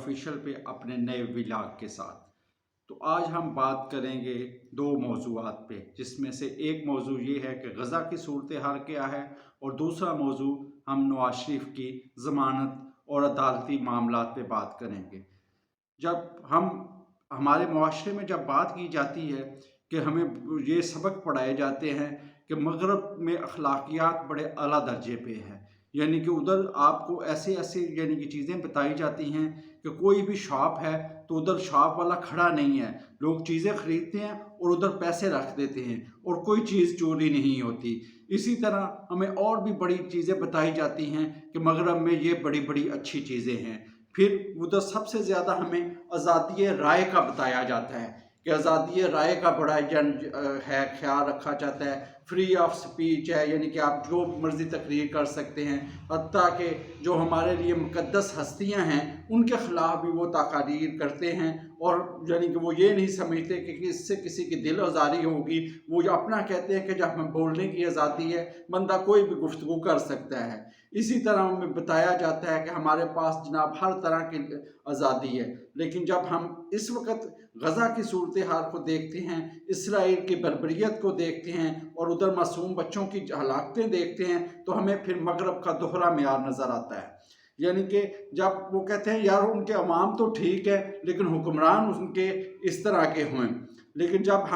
Official پہ اپنے نئے ولاگ کے ساتھ۔ تو آج ہم بات کریں گے دو موضوعات پہ، جس میں سے ایک موضوع یہ ہے کہ غزہ کی صورتحال کیا ہے، اور دوسرا موضوع ہم نواز شریف کی ضمانت اور عدالتی معاملات پہ بات کریں گے۔ جب ہمارے معاشرے میں جب بات کی جاتی ہے کہ ہمیں یہ سبق پڑھائے جاتے ہیں کہ مغرب میں اخلاقیات بڑے اعلیٰ درجے پہ ہے، یعنی کہ ادھر آپ کو ایسے یعنی کہ چیزیں بتائی جاتی ہیں کہ کوئی بھی شاپ ہے تو ادھر شاپ والا کھڑا نہیں ہے، لوگ چیزیں خریدتے ہیں اور ادھر پیسے رکھ دیتے ہیں اور کوئی چیز چوری نہیں ہوتی۔ اسی طرح ہمیں اور بھی بڑی چیزیں بتائی جاتی ہیں کہ مغرب میں یہ بڑی بڑی اچھی چیزیں ہیں۔ پھر ادھر سب سے زیادہ ہمیں آزادی رائے کا بتایا جاتا ہے کہ آزادی رائے کا بڑا ہے، خیال رکھا جاتا ہے، فری آف سپیچ ہے، یعنی کہ آپ جو مرضی تقریر کر سکتے ہیں، حتیٰ کہ جو ہمارے لیے مقدس ہستیاں ہیں ان کے خلاف بھی وہ تقاریر کرتے ہیں، اور یعنی کہ وہ یہ نہیں سمجھتے کہ اس سے کسی کی دل آزاری ہوگی۔ وہ جو اپنا کہتے ہیں کہ جب ہمیں بولنے کی آزادی ہے، بندہ کوئی بھی گفتگو کر سکتا ہے۔ اسی طرح ہمیں بتایا جاتا ہے کہ ہمارے پاس جناب ہر طرح کی آزادی ہے، لیکن جب ہم اس وقت غزہ کی صورتحال کو دیکھتے ہیں، اسرائیل کی بربریت کو دیکھتے ہیں اور ادھر معصوم بچوں کی ہلاکتیں دیکھتے ہیں، تو ہمیں پھر مغرب کا دوہرا معیار نظر آتا ہے۔ یعنی کہ جب وہ کہتے ہیں یار ان کے عوام تو ٹھیک ہے لیکن حکمران ان کے اس طرح کے ہوئے، لیکن جب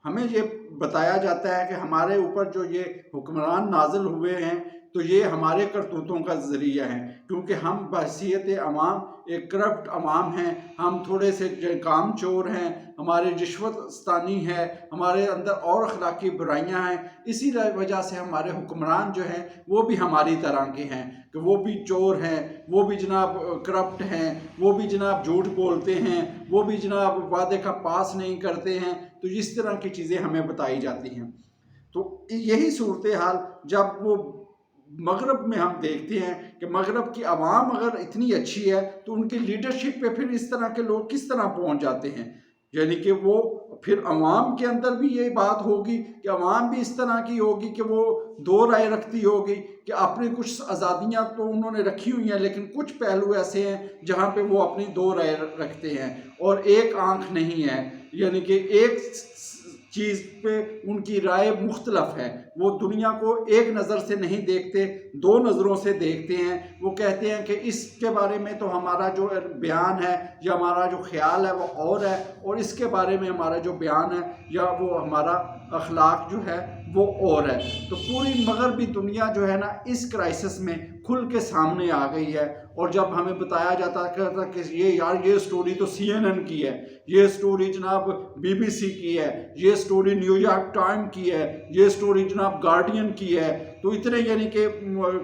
ہمیں یہ بتایا جاتا ہے کہ ہمارے اوپر جو یہ حکمران نازل ہوئے ہیں تو یہ ہمارے کرتوتوں کا ذریعہ ہے، کیونکہ ہم بحیثیت عوام ایک کرپٹ عوام ہیں، ہم تھوڑے سے کام چور ہیں، ہمارے رشوت ستانی ہے، ہمارے اندر اور اخلاقی برائیاں ہیں، اسی وجہ سے ہمارے حکمران جو ہیں وہ بھی ہماری طرح کے ہیں کہ وہ بھی چور ہیں، وہ بھی جناب کرپٹ ہیں، وہ بھی جناب جھوٹ بولتے ہیں، وہ بھی جناب وعدے کا پاس نہیں کرتے ہیں۔ تو اس طرح کی چیزیں ہمیں بتائی جاتی ہیں۔ تو یہی صورتحال جب وہ مغرب میں ہم دیکھتے ہیں کہ مغرب کی عوام اگر اتنی اچھی ہے تو ان کی لیڈرشپ پہ پھر اس طرح کے لوگ کس طرح پہنچ جاتے ہیں، یعنی کہ وہ پھر عوام کے اندر بھی یہ بات ہوگی کہ عوام بھی اس طرح کی ہوگی کہ وہ دو رائے رکھتی ہوگی کہ اپنی کچھ آزادیاں تو انہوں نے رکھی ہوئی ہیں لیکن کچھ پہلو ایسے ہیں جہاں پہ وہ اپنی دو رائے رکھتے ہیں اور ایک آنکھ نہیں ہے، یعنی کہ ایک چیز پہ ان کی رائے مختلف ہے، وہ دنیا کو ایک نظر سے نہیں دیکھتے، دو نظروں سے دیکھتے ہیں۔ وہ کہتے ہیں کہ اس کے بارے میں تو ہمارا جو بیان ہے یا ہمارا جو خیال ہے وہ اور ہے، اور اس کے بارے میں ہمارا جو بیان ہے یا وہ ہمارا اخلاق جو ہے وہ اور ہے۔ تو پوری مغربی دنیا جو ہے نا اس کرائسس میں کھل کے سامنے آ گئی ہے، اور جب ہمیں بتایا جاتا ہے کہ یہ سٹوری تو CNN کی ہے، یہ سٹوری جناب BBC کی ہے، یہ سٹوری نیو یارک ٹائم کی ہے، یہ سٹوری جناب گارڈین کی ہے، تو اتنے یعنی کہ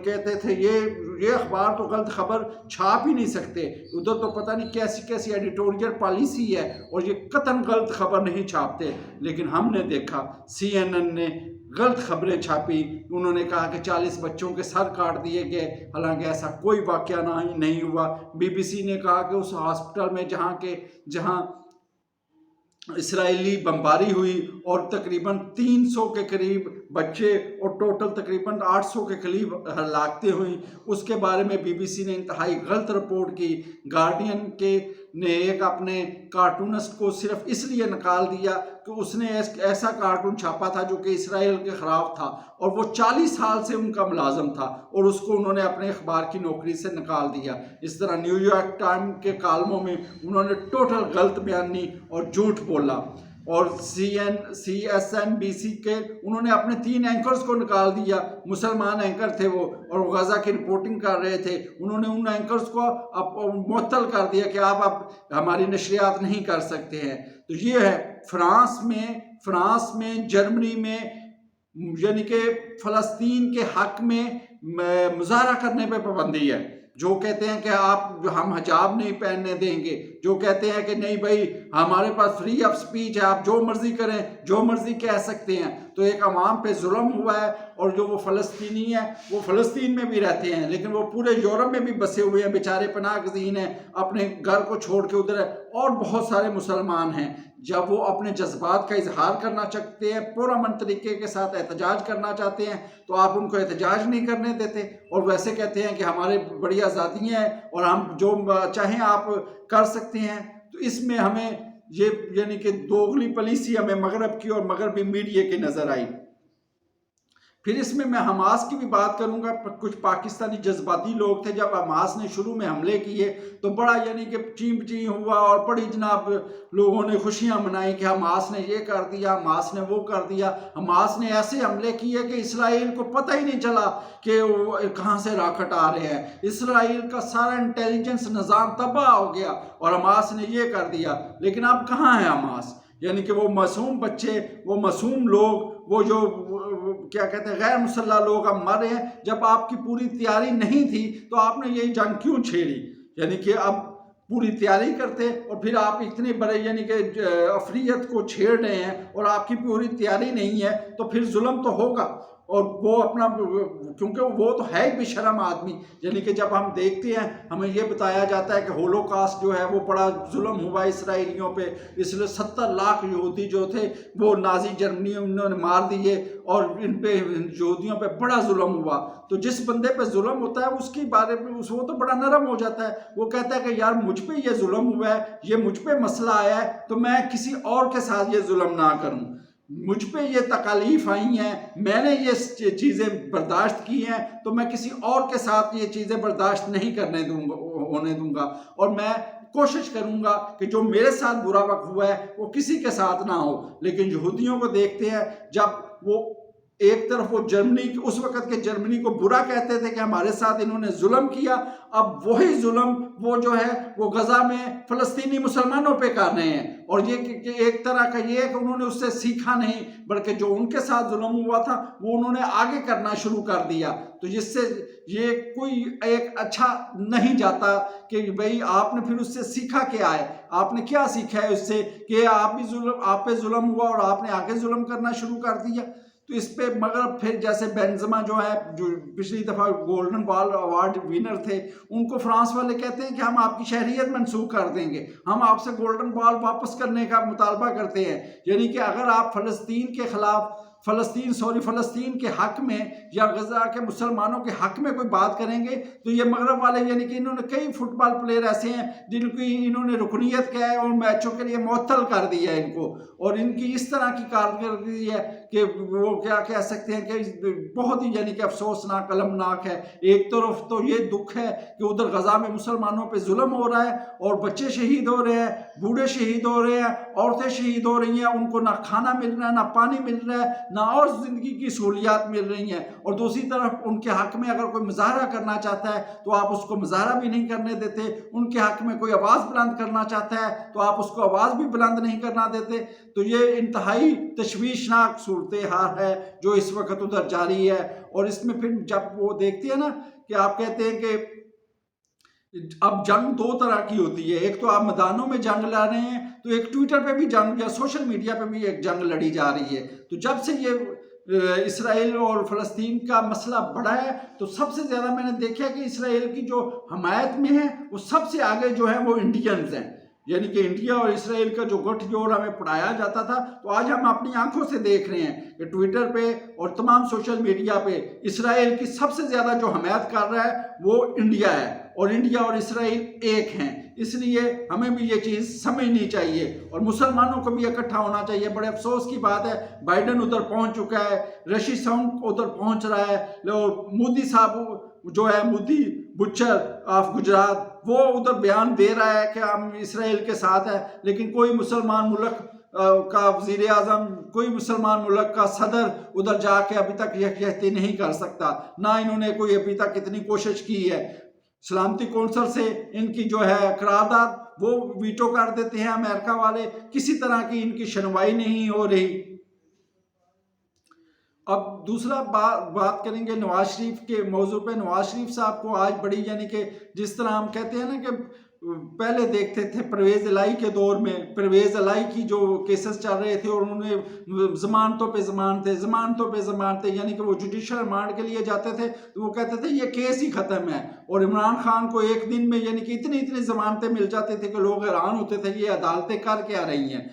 کہتے تھے یہ اخبار تو غلط خبر چھاپ ہی نہیں سکتے، ادھر تو پتہ نہیں کیسی ایڈیٹوریل پالیسی ہے اور یہ قطعاً غلط خبر نہیں چھاپتے۔ لیکن ہم نے دیکھا CNN نے غلط خبریں چھاپی، انہوں نے کہا کہ 40 بچوں کے سر کاٹ دیے گئے، حالانکہ ایسا کوئی واقعہ نہیں ہوا۔ BBC نے کہا کہ اس ہاسپٹل میں جہاں اسرائیلی بمباری ہوئی اور تقریباً 300 کے قریب بچے اور ٹوٹل تقریباً 800 کے قریب ہلاکتیں ہوئیں، اس کے بارے میں BBC نے انتہائی غلط رپورٹ کی۔ گارڈین نے ایک اپنے کارٹونسٹ کو صرف اس لیے نکال دیا کہ اس نے ایسا کارٹون چھاپا تھا جو کہ اسرائیل کے خلاف تھا، اور وہ 40 سال سے ان کا ملازم تھا اور اس کو انہوں نے اپنے اخبار کی نوکری سے نکال دیا۔ اس طرح نیو یارک ٹائم کے کالموں میں انہوں نے ٹوٹل غلط بیانی اور جھوٹ بولا، اور CNBC کے انہوں نے اپنے 3 اینکرز کو نکال دیا، مسلمان اینکر تھے وہ، اور غزہ کی رپورٹنگ کر رہے تھے، انہوں نے ان اینکرز کو معطل کر دیا کہ آپ اب ہماری نشریات نہیں کر سکتے ہیں۔ تو یہ ہے فرانس میں جرمنی میں، یعنی کہ فلسطین کے حق میں مظاہرہ کرنے پہ پابندی ہے، جو کہتے ہیں کہ ہم حجاب نہیں پہننے دیں گے، جو کہتے ہیں کہ نہیں بھائی ہمارے پاس فری آف سپیچ ہے، آپ جو مرضی کریں، جو مرضی کہہ سکتے ہیں۔ تو ایک عوام پہ ظلم ہوا ہے، اور جو وہ فلسطینی ہیں وہ فلسطین میں بھی رہتے ہیں لیکن وہ پورے یورپ میں بھی بسے ہوئے ہیں، بیچارے پناہ گزین ہیں، اپنے گھر کو چھوڑ کے ادھر ہے، اور بہت سارے مسلمان ہیں جب وہ اپنے جذبات کا اظہار کرنا چاہتے ہیں، پرامن طریقے کے ساتھ احتجاج کرنا چاہتے ہیں، تو آپ ان کو احتجاج نہیں کرنے دیتے، اور ویسے کہتے ہیں کہ ہمارے بڑی آزادیاں ہیں اور ہم جو چاہیں آپ کر سکتے ہیں۔ تو اس میں ہمیں یہ یعنی کہ دوغلی پالیسی ہمیں مغرب کی اور مغربی میڈیا کی نظر آئی۔ پھر اس میں حماس کی بھی بات کروں گا۔ کچھ پاکستانی جذباتی لوگ تھے، جب حماس نے شروع میں حملے کیے تو بڑا یعنی کہ چیم چیم ہوا، اور بڑی جناب لوگوں نے خوشیاں منائی کہ حماس نے یہ کر دیا، حماس نے وہ کر دیا۔ حماس نے ایسے حملے کیے کہ اسرائیل کو پتہ ہی نہیں چلا کہ کہاں سے راکٹ آ رہے ہیں۔ اسرائیل کا سارا انٹیلیجنس نظام تباہ ہو گیا اور حماس نے یہ کر دیا۔ لیکن اب کہاں ہے حماس؟ یعنی کہ وہ معصوم بچے، وہ معصوم لوگ، وہ جو کیا کہتے ہیں غیر مسلح لوگ اب مر رہے ہیں۔ جب آپ کی پوری تیاری نہیں تھی تو آپ نے یہ جنگ کیوں چھیڑی؟ یعنی کہ اب پوری تیاری کرتے اور پھر آپ اتنے بڑے یعنی کہ افریت کو چھیڑ رہے ہیں اور آپ کی پوری تیاری نہیں ہے، تو پھر ظلم تو ہوگا۔ اور وہ اپنا، کیونکہ وہ تو ہے ہی بے شرم آدمی۔ یعنی کہ جب ہم دیکھتے ہیں، ہمیں یہ بتایا جاتا ہے کہ ہولوکاسٹ جو ہے وہ بڑا ظلم ہوا اسرائیلیوں پہ، اس لیے 70 لاکھ یہودی جو تھے وہ نازی جرمنی انہوں نے مار دیے، اور ان پہ یہودیوں پہ بڑا ظلم ہوا۔ تو جس بندے پہ ظلم ہوتا ہے اس کی بارے میں وہ تو بڑا نرم ہو جاتا ہے، وہ کہتا ہے کہ یار مجھ پہ یہ ظلم ہوا ہے، یہ مجھ پہ مسئلہ آیا ہے، تو میں کسی اور کے ساتھ یہ ظلم نہ کروں۔ مجھ پہ یہ تکالیف آئی ہیں، میں نے یہ چیزیں برداشت کی ہیں، تو میں کسی اور کے ساتھ یہ چیزیں برداشت نہیں ہونے دوں گا، اور میں کوشش کروں گا کہ جو میرے ساتھ برا وقت ہوا ہے وہ کسی کے ساتھ نہ ہو۔ لیکن یہودیوں کو دیکھتے ہیں، جب وہ ایک طرف وہ جرمنی، اس وقت کے جرمنی کو برا کہتے تھے کہ ہمارے ساتھ انہوں نے ظلم کیا، اب وہی ظلم وہ جو ہے وہ غزہ میں فلسطینی مسلمانوں پہ کر رہے ہیں۔ اور یہ ایک طرح کا یہ ہے کہ انہوں نے اس سے سیکھا نہیں، بلکہ جو ان کے ساتھ ظلم ہوا تھا وہ انہوں نے آگے کرنا شروع کر دیا۔ تو جس سے یہ کوئی ایک اچھا نہیں جاتا کہ بھئی آپ نے پھر اس سے سیکھا کیا ہے، آپ نے کیا سیکھا ہے اس سے کہ آپ پہ ظلم ہوا اور آپ نے آگے ظلم کرنا شروع کر دیا۔ تو اس پہ مگر پھر جیسے بینزما جو ہے، جو پچھلی دفعہ گولڈن بال ایوارڈ ونر تھے، ان کو فرانس والے کہتے ہیں کہ ہم آپ کی شہریت منسوخ کر دیں گے، ہم آپ سے گولڈن بال واپس کرنے کا مطالبہ کرتے ہیں۔ یعنی کہ اگر آپ فلسطین کے خلاف، فلسطین کے حق میں یا غزہ کے مسلمانوں کے حق میں کوئی بات کریں گے، تو یہ مغرب والے یعنی کہ انہوں نے کئی فٹ بال پلیئر ایسے ہیں جن کی انہوں نے رکنیت کیا ہے اور میچوں کے لیے معطل کر دیا ہے ان کو، اور ان کی اس طرح کی کارکردگی ہے کہ وہ کیا کہہ سکتے ہیں کہ بہت ہی یعنی کہ افسوسناک، المناک ہے۔ ایک طرف تو یہ دکھ ہے کہ ادھر غزہ میں مسلمانوں پہ ظلم ہو رہا ہے اور بچے شہید ہو رہے ہیں، بوڑھے شہید ہو رہے ہیں، عورتیں شہید ہو رہی ہیں، ان کو نہ کھانا مل رہا ہے، نہ پانی مل رہا ہے، نہ اور زندگی کی سہولیات مل رہی ہیں، اور دوسری طرف ان کے حق میں اگر کوئی مظاہرہ کرنا چاہتا ہے تو آپ اس کو مظاہرہ بھی نہیں کرنے دیتے، ان کے حق میں کوئی آواز بلند کرنا چاہتا ہے تو آپ اس کو آواز بھی بلند نہیں کرنا دیتے۔ تو یہ انتہائی تشویشناک صورتحال ہے جو اس وقت ادھر جاری ہے۔ اور اس میں پھر جب وہ دیکھتے ہیں نا کہ آپ کہتے ہیں کہ اب جنگ دو طرح کی ہوتی ہے، ایک تو آپ میدانوں میں جنگ لڑ رہے ہیں، تو ایک ٹویٹر پہ بھی جنگ یا سوشل میڈیا پہ بھی ایک جنگ لڑی جا رہی ہے۔ تو جب سے یہ اسرائیل اور فلسطین کا مسئلہ بڑھا ہے تو سب سے زیادہ میں نے دیکھا کہ اسرائیل کی جو حمایت میں ہے وہ سب سے آگے جو ہے وہ انڈینز ہیں۔ یعنی کہ انڈیا اور اسرائیل کا جو گٹھ جوڑ ہمیں پڑھایا جاتا تھا، تو آج ہم اپنی آنکھوں سے دیکھ رہے ہیں کہ ٹویٹر پہ اور تمام سوشل میڈیا پہ اسرائیل کی سب سے زیادہ جو حمایت کر رہا ہے وہ انڈیا ہے، اور انڈیا اور اسرائیل ایک ہیں۔ اس لیے ہمیں بھی یہ چیز سمجھنی چاہیے اور مسلمانوں کو بھی اکٹھا ہونا چاہیے۔ بڑے افسوس کی بات ہے بائیڈن ادھر پہنچ چکا ہے، رشی سناک ادھر پہنچ رہا ہے، اور مودی صاحب جو ہے، مودی بچر آف گجرات، وہ ادھر بیان دے رہا ہے کہ ہم اسرائیل کے ساتھ ہیں، لیکن کوئی مسلمان ملک کا وزیر اعظم، کوئی مسلمان ملک کا صدر ادھر جا کے ابھی تک یکجہتی نہیں کر سکتا، نہ انہوں نے کوئی ابھی تک اتنی کوشش کی ہے۔ سلامتی کونسل سے ان کی جو ہے قرارداد وہ ویٹو کر دیتے ہیں امریکہ والے، کسی طرح کی ان کی سنوائی نہیں ہو رہی۔ اب دوسرا بات کریں گے نواز شریف کے موضوع پہ۔ نواز شریف صاحب کو آج بڑی یعنی کہ جس طرح ہم کہتے ہیں نا کہ پہلے دیکھتے تھے پرویز الہی کے دور میں، پرویز الہی کی جو کیسز چل رہے تھے اور انہوں نے ضمانتوں پہ ضمانت تھے، یعنی کہ وہ جوڈیشل ریمانڈ کے لیے جاتے تھے تو وہ کہتے تھے یہ کیس ہی ختم ہے، اور عمران خان کو ایک دن میں یعنی کہ اتنی ضمانتیں مل جاتی تھے کہ لوگ حیران ہوتے تھے یہ عدالتیں کر کے آ رہی ہیں۔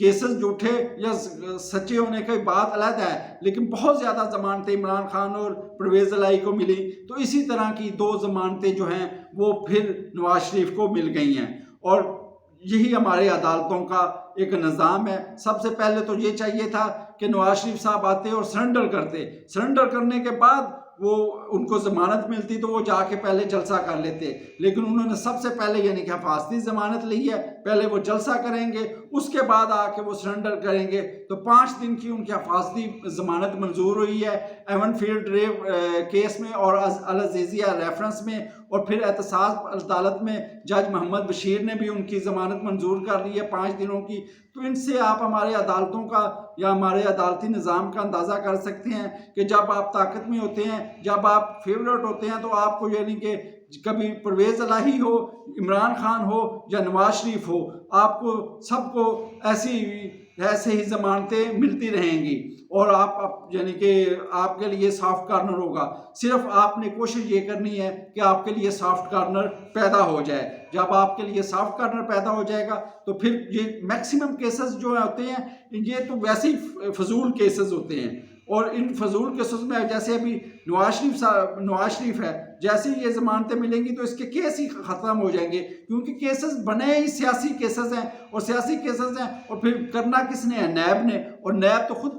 کیسز جھوٹے یا سچے ہونے کی بات علیحدہ ہے، لیکن بہت زیادہ ضمانتیں عمران خان اور پرویز الہی کو ملی، تو اسی طرح کی 2 ضمانتیں جو ہیں وہ پھر نواز شریف کو مل گئی ہیں۔ اور یہی ہمارے عدالتوں کا ایک نظام ہے۔ سب سے پہلے تو یہ چاہیے تھا کہ نواز شریف صاحب آتے اور سرنڈر کرتے، سرنڈر کرنے کے بعد وہ ان کو ضمانت ملتی تو وہ جا کے پہلے جلسہ کر لیتے، لیکن انہوں نے سب سے پہلے یعنی کہ حفاظتی ضمانت لی ہے، پہلے وہ جلسہ کریں گے، اس کے بعد آ کے وہ سرنڈر کریں گے۔ تو 5 دن کی ان کی حفاظتی ضمانت منظور ہوئی ہے ایون فیلڈ ریو کیس میں اور العزیزیہ ریفرنس میں، اور پھر احتساب عدالت میں جج محمد بشیر نے بھی ان کی ضمانت منظور کر لی ہے 5 دنوں کی۔ تو ان سے آپ ہمارے عدالتوں کا یا ہمارے عدالتی نظام کا اندازہ کر سکتے ہیں کہ جب آپ طاقت میں ہوتے ہیں، جب آپ فیورٹ ہوتے ہیں، تو آپ کو یعنی کہ کبھی پرویز الہی ہو، عمران خان ہو یا نواز شریف ہو، آپ کو سب کو ایسے ہی ضمانتیں ملتی رہیں گی، اور آپ یعنی کہ آپ کے لیے سافٹ کارنر ہوگا۔ صرف آپ نے کوشش یہ کرنی ہے کہ آپ کے لیے سافٹ کارنر پیدا ہو جائے۔ جب آپ کے لیے سافٹ کارنر پیدا ہو جائے گا تو پھر یہ میکسیمم کیسز جو ہوتے ہیں یہ تو ویسے ہی فضول کیسز ہوتے ہیں، اور ان فضول کیسز میں جیسے ابھی نواز شریف ہے، جیسے یہ ضمانتیں ملیں گی تو اس کے کیس ہی ختم ہو جائیں گے، کیونکہ کیسز بنے ہی سیاسی کیسز ہیں، اور سیاسی کیسز ہیں، اور پھر کرنا کس نے ہے؟ نیب نے، اور نیب تو خود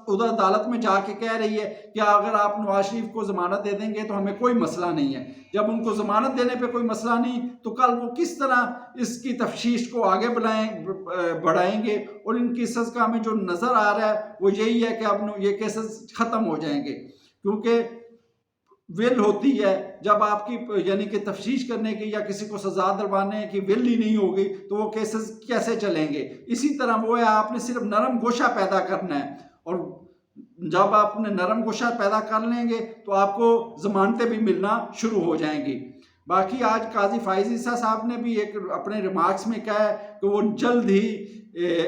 ادھر عدالت میں جا کے کہہ رہی ہے کہ اگر آپ نواز شریف کو ضمانت دے دیں گے تو ہمیں کوئی مسئلہ نہیں ہے۔ جب ان کو ضمانت دینے پہ کوئی مسئلہ نہیں تو کل وہ کس طرح اس کی تفتیش کو آگے بڑھائیں گے؟ اور ان کیسز کا ہمیں جو نظر آ رہا ہے وہ یہی ہے کہ اب یہ کیسز ختم ہو جائیں گے، کیونکہ ول ہوتی ہے جب آپ کی یعنی کہ تفتیش کرنے کی یا کسی کو سزا دلوانے کی ول ہی نہیں ہوگی تو وہ کیسز کیسے چلیں گے؟ اسی طرح وہ ہے، آپ نے صرف نرم گوشہ پیدا کرنا ہے، اور جب آپ نے نرم گوشہ پیدا کر لیں گے تو آپ کو ضمانتیں بھی ملنا شروع ہو جائیں گی۔ باقی آج قاضی فائز عیسیٰ صاحب نے بھی ایک اپنے ریمارکس میں کہا ہے کہ وہ جلد ہی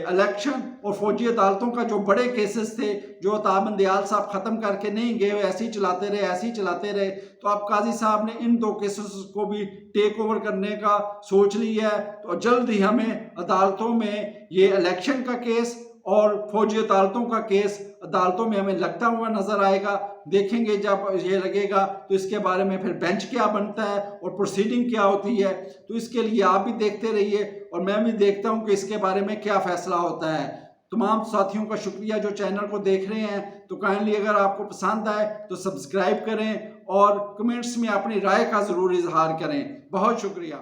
الیکشن اور فوجی عدالتوں کا جو بڑے کیسز تھے جو عطا بندیال صاحب ختم کر کے نہیں گئے، ایسے ہی چلاتے رہے، تو اب قاضی صاحب نے ان 2 کیسز کو بھی ٹیک اوور کرنے کا سوچ لی ہے۔ تو جلد ہی ہمیں عدالتوں میں یہ الیکشن کا کیس اور فوجی عدالتوں کا کیس عدالتوں میں ہمیں لگتا ہوا نظر آئے گا۔ دیکھیں گے جب یہ لگے گا تو اس کے بارے میں پھر بینچ کیا بنتا ہے اور پروسیڈنگ کیا ہوتی ہے، تو اس کے لیے آپ بھی دیکھتے رہیے اور میں بھی دیکھتا ہوں کہ اس کے بارے میں کیا فیصلہ ہوتا ہے۔ تمام ساتھیوں کا شکریہ جو چینل کو دیکھ رہے ہیں، تو کائنڈلی اگر آپ کو پسند آئے تو سبسکرائب کریں اور کمنٹس میں اپنی رائے کا ضرور اظہار کریں۔ بہت شکریہ۔